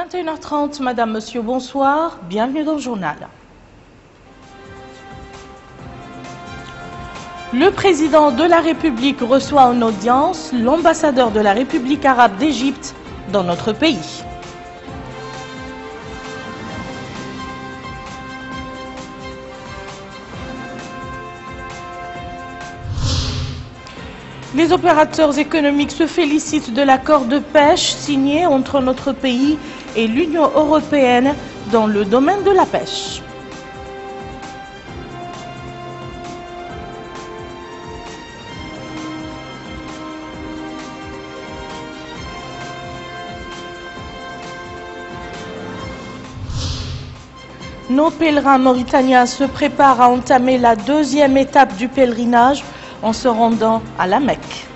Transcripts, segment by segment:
21h30, Madame, Monsieur, bonsoir. Bienvenue dans le journal. Le président de la République reçoit en audience l'ambassadeur de la République arabe d'Égypte dans notre pays. Les opérateurs économiques se félicitent de l'accord de pêche signé entre notre pays et l'Union européenne dans le domaine de la pêche. Nos pèlerins mauritaniens se préparent à entamer la deuxième étape du pèlerinage en se rendant à la Mecque.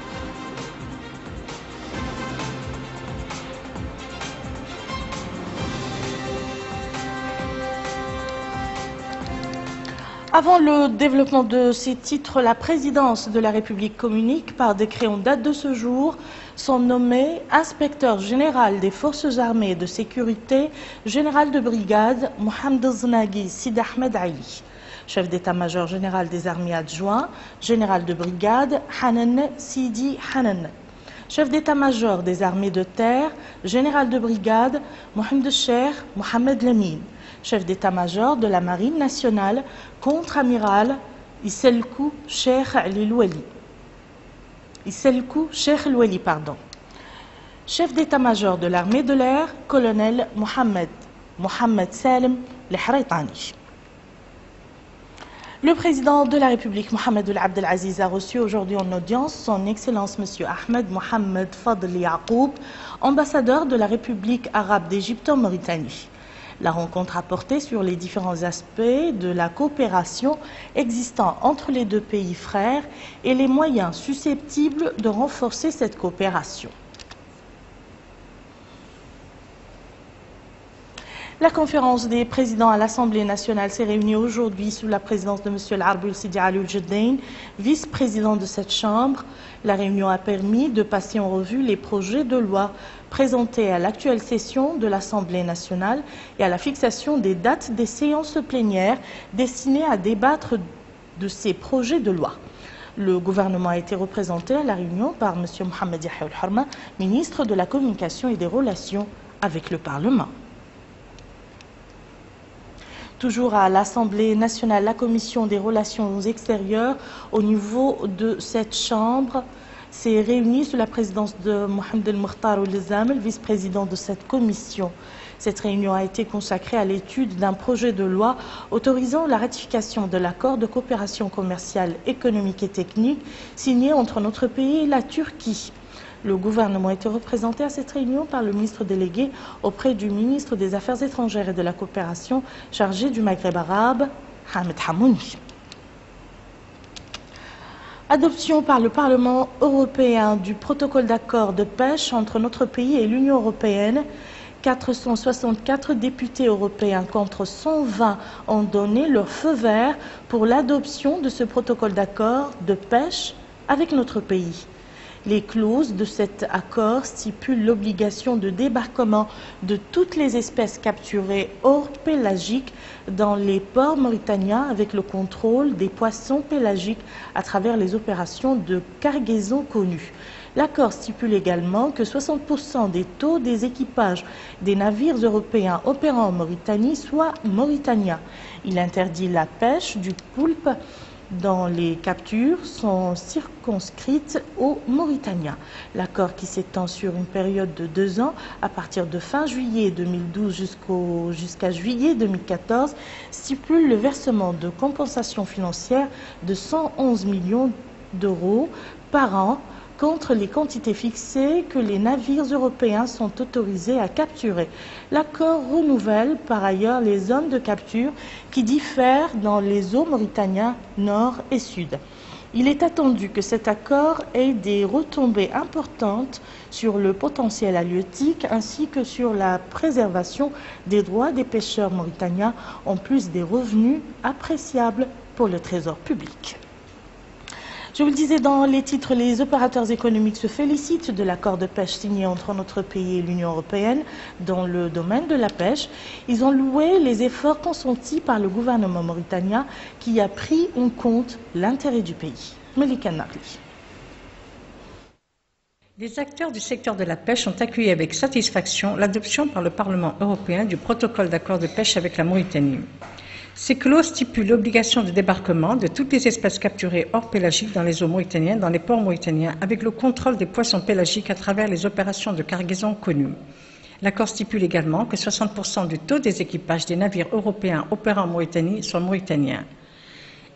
Avant le développement de ces titres, la présidence de la République communique par décret en date de ce jour son nommé inspecteur général des forces armées et de sécurité, général de brigade Mohamed Znaghi Sid Ahmed Ali. Chef d'état-major général des armées adjoints, général de brigade Hanan Sidi Hanan. Chef d'état-major des armées de terre, général de brigade Mohamed Cheikh Mohamed Lamine. Chef d'état-major de la marine nationale, contre-amiral Isselkou Cheikh Louali. Chef d'état-major de l'armée de l'air, colonel Mohamed Salem Lehraitani. Le président de la République, Mohamed Ould Abdel Aziz, a reçu aujourd'hui en audience son Excellence M. Ahmed Mohamed Fadl Yacoub, ambassadeur de la République arabe d'Égypte en Mauritanie. La rencontre a porté sur les différents aspects de la coopération existant entre les deux pays frères et les moyens susceptibles de renforcer cette coopération. La conférence des présidents à l'Assemblée nationale s'est réunie aujourd'hui sous la présidence de M. Al-Arbi Sidi Ali Al-Jaddain, vice-président de cette Chambre. La réunion a permis de passer en revue les projets de loi présentés à l'actuelle session de l'Assemblée nationale et à la fixation des dates des séances plénières destinées à débattre de ces projets de loi. Le gouvernement a été représenté à la réunion par M. Mohamed Yahya Al-Harma, ministre de la Communication et des Relations avec le Parlement. Toujours à l'Assemblée nationale, la Commission des relations extérieures au niveau de cette Chambre s'est réunie sous la présidence de Mohamed El-Mokhtar Ould-Zamel, vice-président de cette commission. Cette réunion a été consacrée à l'étude d'un projet de loi autorisant la ratification de l'accord de coopération commerciale, économique et technique signé entre notre pays et la Turquie. Le gouvernement a été représenté à cette réunion par le ministre délégué auprès du ministre des Affaires étrangères et de la coopération chargé du Maghreb arabe, Hamid Hamouni. Adoption par le Parlement européen du protocole d'accord de pêche entre notre pays et l'Union européenne. 464 députés européens contre 120 ont donné leur feu vert pour l'adoption de ce protocole d'accord de pêche avec notre pays. Les clauses de cet accord stipulent l'obligation de débarquement de toutes les espèces capturées hors pélagiques dans les ports mauritaniens avec le contrôle des poissons pélagiques à travers les opérations de cargaison connues. L'accord stipule également que 60% des taux des équipages des navires européens opérant en Mauritanie soient mauritaniens. Il interdit la pêche du poulpe dont les captures sont circonscrites aux Mauritaniens. L'accord, qui s'étend sur une période de 2 ans, à partir de fin juillet 2012 jusqu'à juillet 2014, stipule le versement de compensations financières de 111 millions d'euros par an contre les quantités fixées que les navires européens sont autorisés à capturer. L'accord renouvelle par ailleurs les zones de capture qui diffèrent dans les eaux mauritaniennes nord et sud. Il est attendu que cet accord ait des retombées importantes sur le potentiel halieutique ainsi que sur la préservation des droits des pêcheurs mauritaniens, en plus des revenus appréciables pour le trésor public. Je vous le disais dans les titres, les opérateurs économiques se félicitent de l'accord de pêche signé entre notre pays et l'Union européenne dans le domaine de la pêche. Ils ont loué les efforts consentis par le gouvernement mauritanien qui a pris en compte l'intérêt du pays. Melika Narli. Les acteurs du secteur de la pêche ont accueilli avec satisfaction l'adoption par le Parlement européen du protocole d'accord de pêche avec la Mauritanie. Ces clauses stipulent l'obligation de débarquement de toutes les espèces capturées hors pélagiques dans les eaux mauritaniennes, dans les ports mauritaniens, avec le contrôle des poissons pélagiques à travers les opérations de cargaison connues. L'accord stipule également que 60% du taux des équipages des navires européens opérant en Mauritanie soient mauritaniens.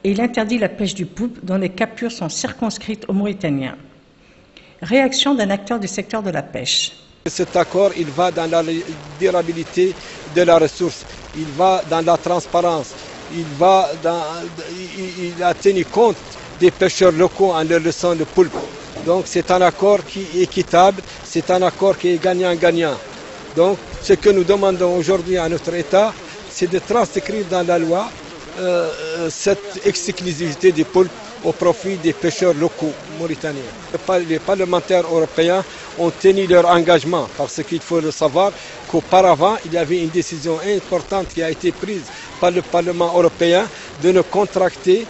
Et il interdit la pêche du poupe, dont les captures sont circonscrites aux Mauritaniens. Réaction d'un acteur du secteur de la pêche. Cet accord, il va dans la durabilité de la ressource, il va dans la transparence, il a tenu compte des pêcheurs locaux en leur laissant le poulpe. Donc c'est un accord qui est équitable, c'est un accord qui est gagnant-gagnant. Donc ce que nous demandons aujourd'hui à notre État, c'est de transcrire dans la loi cette exclusivité du poulpe au profit des pêcheurs locaux mauritaniens. Les parlementaires européens ont tenu leur engagement parce qu'il faut le savoir qu'auparavant, il y avait une décision importante qui a été prise par le Parlement européen de ne contracter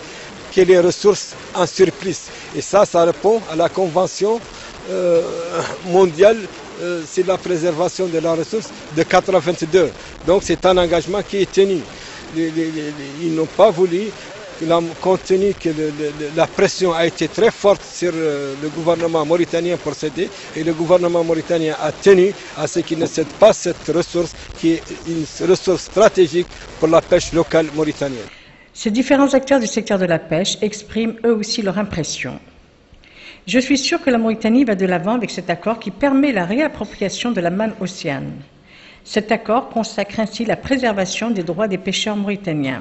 que les ressources en surplus. Et ça répond à la Convention mondiale sur la préservation de la ressource de 1982. Donc c'est un engagement qui est tenu. Ils n'ont pas voulu, compte tenu que la pression a été très forte sur le gouvernement mauritanien pour céder, et le gouvernement mauritanien a tenu à ce qu'il ne cède pas cette ressource qui est une ressource stratégique pour la pêche locale mauritanienne. Ces différents acteurs du secteur de la pêche expriment eux aussi leur impression. Je suis sûr que la Mauritanie va de l'avant avec cet accord qui permet la réappropriation de la manne océane. Cet accord consacre ainsi la préservation des droits des pêcheurs mauritaniens.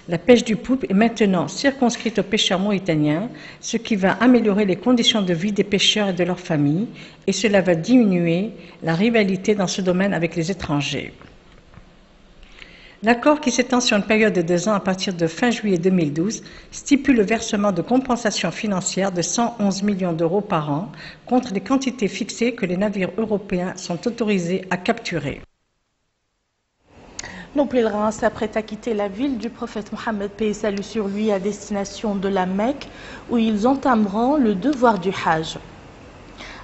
La pêche du poupe est maintenant circonscrite aux pêcheurs mauritaniens, ce qui va améliorer les conditions de vie des pêcheurs et de leurs familles, et cela va diminuer la rivalité dans ce domaine avec les étrangers. L'accord, qui s'étend sur une période de 2 ans à partir de fin juillet 2012, stipule le versement de compensations financières de 111 millions d'euros par an contre les quantités fixées que les navires européens sont autorisés à capturer. Nos pèlerins s'apprêtent à quitter la ville du prophète Mohammed, paix et salut sur lui, à destination de la Mecque, où ils entameront le devoir du Hajj.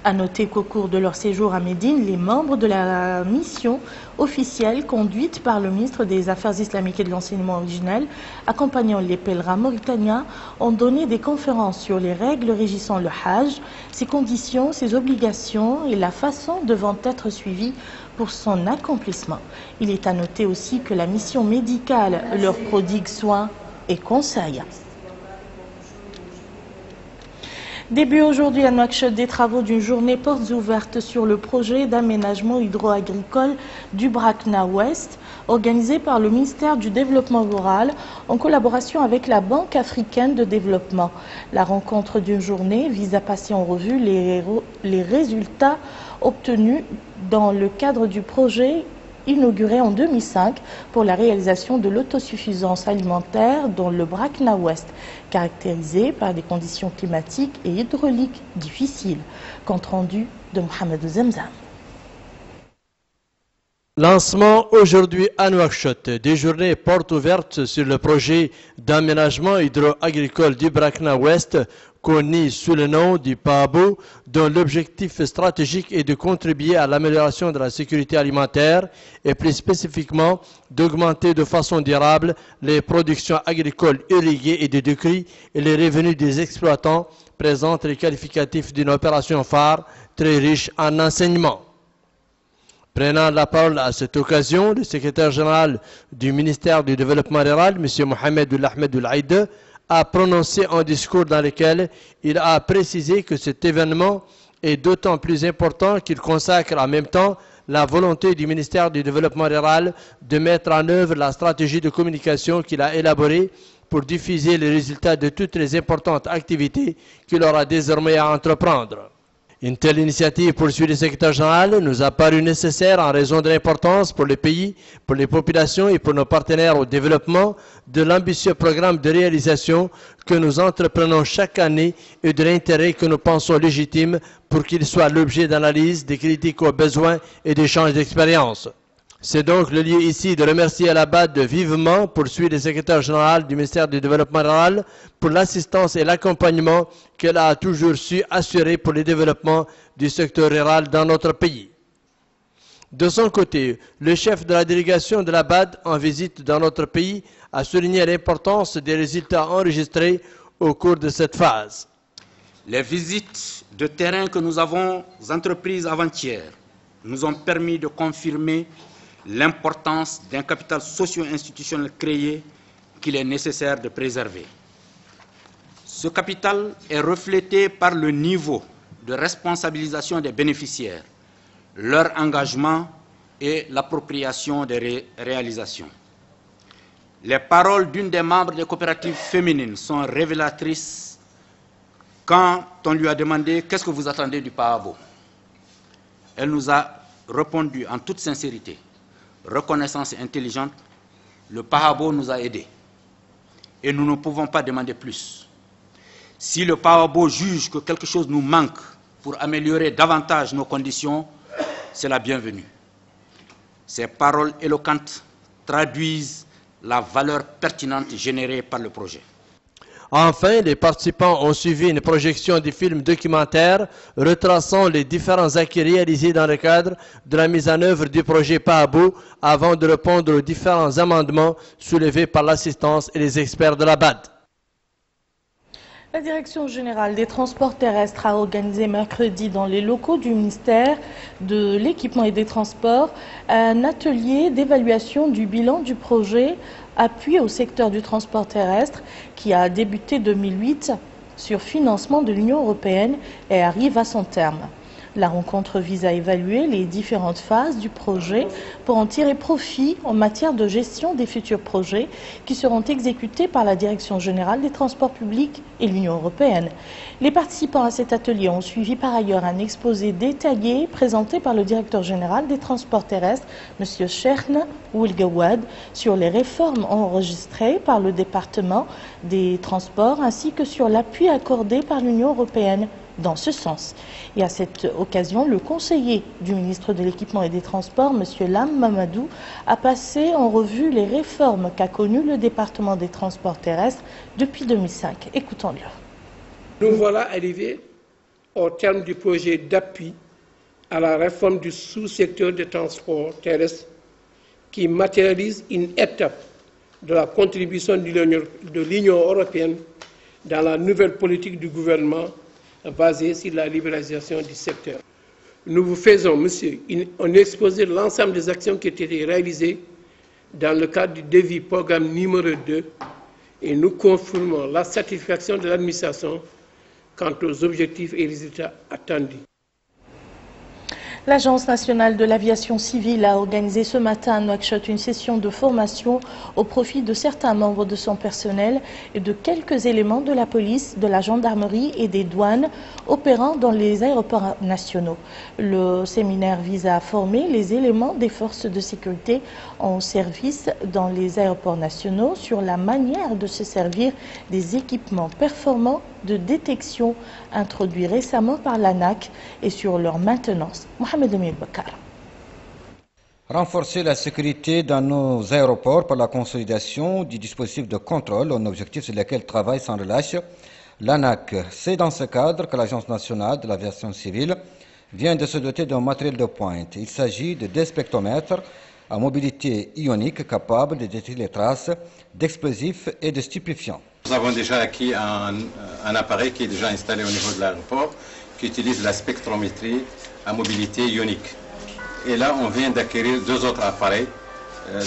À noter qu'au cours de leur séjour à Médine, les membres de la mission officielle conduite par le ministre des Affaires islamiques et de l'enseignement originel, accompagnant les pèlerins mauritaniens, ont donné des conférences sur les règles régissant le Hajj, ses conditions, ses obligations et la façon devant être suivie pour son accomplissement. Il est à noter aussi que la mission médicale leur prodigue soins et conseils. Début aujourd'hui à Nouakchott des travaux d'une journée portes ouvertes sur le projet d'aménagement hydro-agricole du Brakna Ouest, organisé par le ministère du Développement rural en collaboration avec la Banque africaine de développement. La rencontre d'une journée vise à passer en revue les résultats obtenus dans le cadre du projet inauguré en 2005 pour la réalisation de l'autosuffisance alimentaire dans le Brakna Ouest, caractérisé par des conditions climatiques et hydrauliques difficiles. Compte rendu de Mohamed Zemzam. Lancement aujourd'hui à Nouakchott des journées portes ouvertes sur le projet d'aménagement hydro-agricole du Brakna Ouest, connu sous le nom du PABO, dont l'objectif stratégique est de contribuer à l'amélioration de la sécurité alimentaire et plus spécifiquement d'augmenter de façon durable les productions agricoles irriguées et de décrue et les revenus des exploitants, présente les qualificatifs d'une opération phare très riche en enseignements. Prenant la parole à cette occasion, le secrétaire général du ministère du Développement rural, M. Mohamed Ahmed Oulaïd, a prononcé un discours dans lequel il a précisé que cet événement est d'autant plus important qu'il consacre en même temps la volonté du ministère du Développement rural de mettre en œuvre la stratégie de communication qu'il a élaborée pour diffuser les résultats de toutes les importantes activités qu'il aura désormais à entreprendre. Une telle initiative, poursuit le secrétaire général, nous a paru nécessaire en raison de l'importance pour le pays, pour les populations et pour nos partenaires au développement de l'ambitieux programme de réalisation que nous entreprenons chaque année et de l'intérêt que nous pensons légitime pour qu'il soit l'objet d'analyse, de critiques aux besoins et d'échanges d'expériences. C'est donc le lieu ici de remercier l'ABAD vivement, poursuit le secrétaire général du ministère du Développement rural, pour l'assistance et l'accompagnement qu'elle a toujours su assurer pour le développement du secteur rural dans notre pays. De son côté, le chef de la délégation de l'ABAD en visite dans notre pays a souligné l'importance des résultats enregistrés au cours de cette phase. Les visites de terrain que nous avons entreprises avant-hier nous ont permis de confirmer l'importance d'un capital socio-institutionnel créé qu'il est nécessaire de préserver. Ce capital est reflété par le niveau de responsabilisation des bénéficiaires, leur engagement et l'appropriation des réalisations. Les paroles d'une des membres des coopératives féminines sont révélatrices quand on lui a demandé « Qu'est-ce que vous attendez du PAABO ?» Elle nous a répondu en toute sincérité: reconnaissance intelligente, le PAABO nous a aidés et nous ne pouvons pas demander plus. Si le PAABO juge que quelque chose nous manque pour améliorer davantage nos conditions, c'est la bienvenue. Ces paroles éloquentes traduisent la valeur pertinente générée par le projet. Enfin, les participants ont suivi une projection du film documentaire retraçant les différents acquis réalisés dans le cadre de la mise en œuvre du projet PAABO avant de répondre aux différents amendements soulevés par l'assistance et les experts de la BAD. La Direction générale des transports terrestres a organisé mercredi dans les locaux du ministère de l'Équipement et des Transports un atelier d'évaluation du bilan du projet Appui au secteur du transport terrestre qui a débuté 2008 sur financement de l'Union européenne et arrive à son terme. La rencontre vise à évaluer les différentes phases du projet pour en tirer profit en matière de gestion des futurs projets qui seront exécutés par la Direction générale des transports publics et l'Union européenne. Les participants à cet atelier ont suivi par ailleurs un exposé détaillé présenté par le directeur général des transports terrestres, M. Cheikhna Oulgawad, sur les réformes enregistrées par le département des transports ainsi que sur l'appui accordé par l'Union européenne dans ce sens. Et à cette occasion, le conseiller du ministre de l'Équipement et des Transports, M. Lam Mamadou, a passé en revue les réformes qu'a connues le département des transports terrestres depuis 2005. Écoutons-le. Nous voilà arrivés au terme du projet d'appui à la réforme du sous-secteur des transports terrestres qui matérialise une étape de la contribution de l'Union européenne dans la nouvelle politique du gouvernement basée sur la libéralisation du secteur. Nous vous faisons, monsieur, un exposé de l'ensemble des actions qui ont été réalisées dans le cadre du devis programme numéro 2 et nous confirmons la satisfaction de l'administration quant aux objectifs et résultats attendus. L'Agence nationale de l'aviation civile a organisé ce matin à Nouakchott une session de formation au profit de certains membres de son personnel et de quelques éléments de la police, de la gendarmerie et des douanes opérant dans les aéroports nationaux. Le séminaire vise à former les éléments des forces de sécurité en service dans les aéroports nationaux sur la manière de se servir des équipements performants de détection introduits récemment par l'ANAC et sur leur maintenance. Mohamed Amir Bakar. Renforcer la sécurité dans nos aéroports par la consolidation du dispositif de contrôle, un objectif sur lequel travaille sans relâche l'ANAC. C'est dans ce cadre que l'Agence nationale de l'aviation civile vient de se doter d'un matériel de pointe. Il s'agit de 2 spectromètres à mobilité ionique capable de détecter les traces d'explosifs et de stupéfiants. Nous avons déjà acquis un appareil qui est déjà installé au niveau de l'aéroport qui utilise la spectrométrie à mobilité ionique. Et là, on vient d'acquérir 2 autres appareils.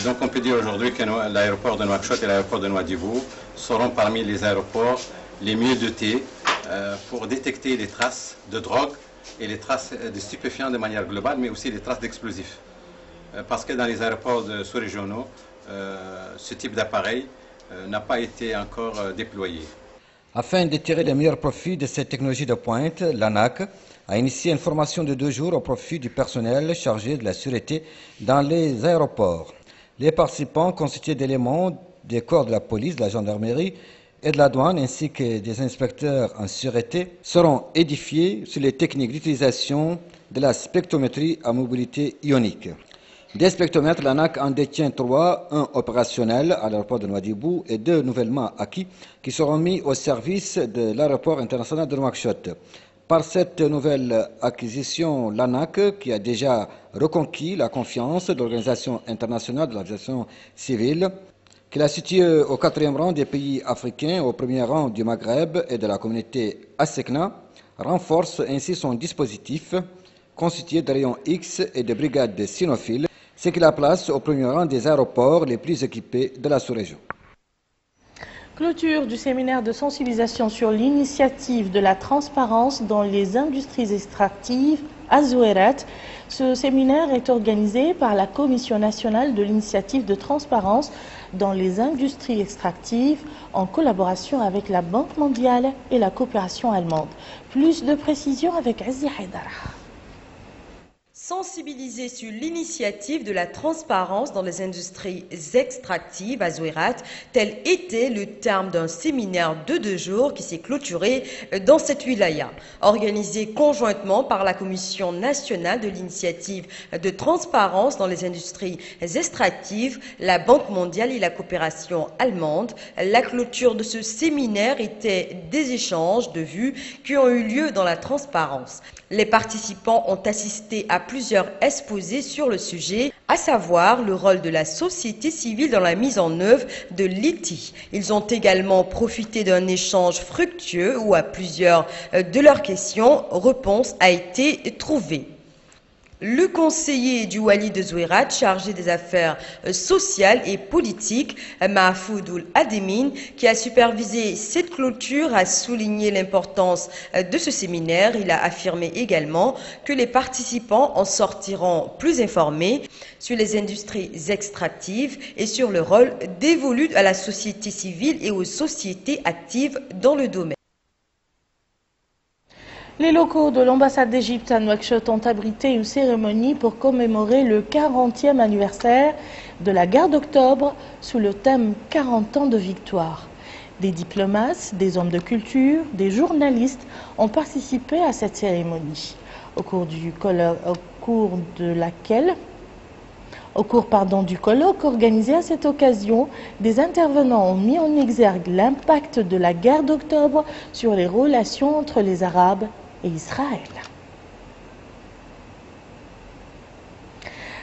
Donc on peut dire aujourd'hui que l'aéroport de Nouakchott et l'aéroport de Nouadhibou seront parmi les aéroports les mieux dotés pour détecter les traces de drogue et les traces de stupéfiants de manière globale, mais aussi les traces d'explosifs. Parce que dans les aéroports sous-régionaux, ce type d'appareil n'a pas été encore déployé. Afin de tirer le meilleur profit de cette technologie de pointe, l'ANAC a initié une formation de 2 jours au profit du personnel chargé de la sûreté dans les aéroports. Les participants, constitués d'éléments des corps de la police, de la gendarmerie et de la douane, ainsi que des inspecteurs en sûreté, seront édifiés sur les techniques d'utilisation de la spectrométrie à mobilité ionique. Des spectromètres, l'ANAC en détient 3, un opérationnel à l'aéroport de Nouadhibou et 2 nouvellement acquis qui seront mis au service de l'aéroport international de Nouakchott. Par cette nouvelle acquisition, l'ANAC, qui a déjà reconquis la confiance de l'Organisation internationale de l'aviation civile, qui l'a situé au 4e rang des pays africains, au 1er rang du Maghreb et de la communauté ASECNA, renforce ainsi son dispositif constitué de rayons X et de brigades cynophiles, ce qui la place au 1er rang des aéroports les plus équipés de la sous-région. Clôture du séminaire de sensibilisation sur l'initiative de la transparence dans les industries extractives à Zouérat. Ce séminaire est organisé par la Commission nationale de l'initiative de transparence dans les industries extractives en collaboration avec la Banque mondiale et la coopération allemande. Plus de précisions avec Aziz Haïdara. Sensibiliser sur l'initiative de la transparence dans les industries extractives à Zouérat, tel était le terme d'un séminaire de 2 jours qui s'est clôturé dans cette wilaya. Organisé conjointement par la Commission nationale de l'initiative de transparence dans les industries extractives, la Banque mondiale et la coopération allemande, la clôture de ce séminaire était des échanges de vues qui ont eu lieu dans la transparence. Les participants ont assisté à plusieurs exposés sur le sujet, à savoir le rôle de la société civile dans la mise en œuvre de l'ITI. Ils ont également profité d'un échange fructueux où à plusieurs de leurs questions, réponse a été trouvée. Le conseiller du Wali de Zouérat, chargé des affaires sociales et politiques, Mahfoudoul Ademine, qui a supervisé cette clôture, a souligné l'importance de ce séminaire. Il a affirmé également que les participants en sortiront plus informés sur les industries extractives et sur le rôle dévolu à la société civile et aux sociétés actives dans le domaine. Les locaux de l'ambassade d'Égypte à Nouakchott ont abrité une cérémonie pour commémorer le 40e anniversaire de la guerre d'octobre sous le thème 40 ans de victoire. Des diplomates, des hommes de culture, des journalistes ont participé à cette cérémonie. Au cours du colloque organisé à cette occasion, des intervenants ont mis en exergue l'impact de la guerre d'octobre sur les relations entre les Arabes et Israël.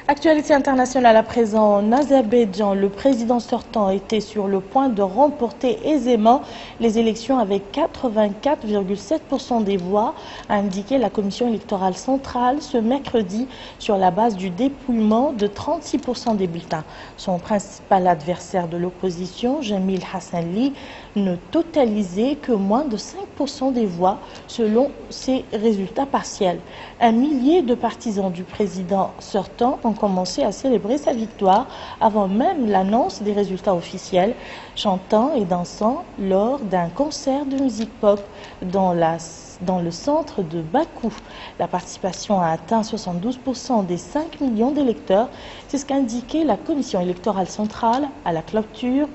Actualité internationale à présent, en Azerbaïdjan, le président sortant était sur le point de remporter aisément les élections avec 84,7% des voix, a indiqué la commission électorale centrale ce mercredi sur la base du dépouillement de 36% des bulletins. Son principal adversaire de l'opposition, Jamil Hassanli, ne totalisait que moins de 5% des voix selon ses résultats partiels. Un millier de partisans du président sortant ont commencé à célébrer sa victoire avant même l'annonce des résultats officiels, chantant et dansant lors d'un concert de musique pop dans le centre de Bakou. La participation a atteint 72% des 5 millions d'électeurs. C'est ce qu'indiquait la commission électorale centrale à la clôture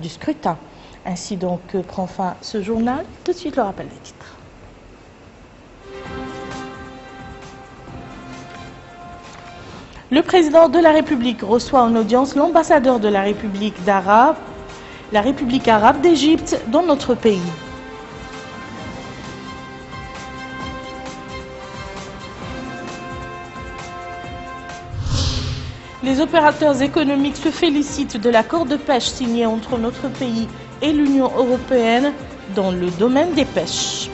du scrutin. Ainsi donc prend fin ce journal. Tout de suite le rappel des titres. Le président de la République reçoit en audience l'ambassadeur de la République arabe d'Égypte dans notre pays. Les opérateurs économiques se félicitent de l'accord de pêche signé entre notre pays et l'Union européenne dans le domaine des pêches.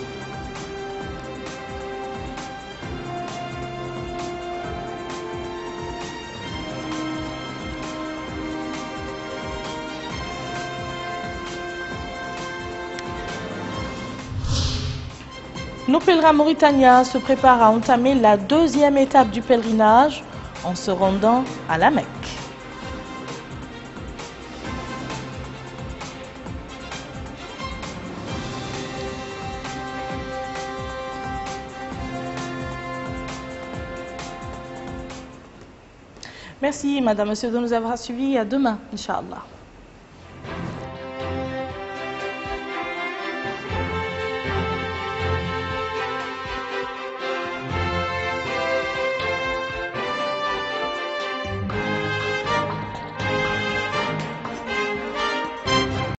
Nos pèlerins mauritaniens se préparent à entamer la 2e étape du pèlerinage en se rendant à la Mecque. Merci, madame, monsieur, de nous avoir suivis. À demain, Inch'Allah.